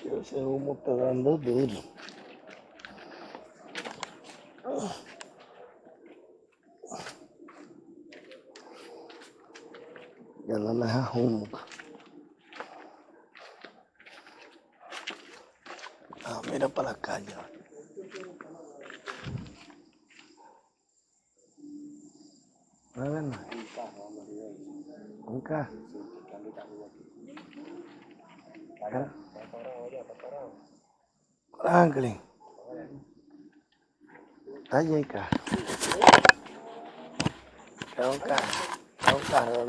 Que ese humo está dando duro. Ya no me deja humo. Ah, mira para la calle. No es verdad. Un carro. Franklin. Está allí el carro. Es un carro. Es un carro.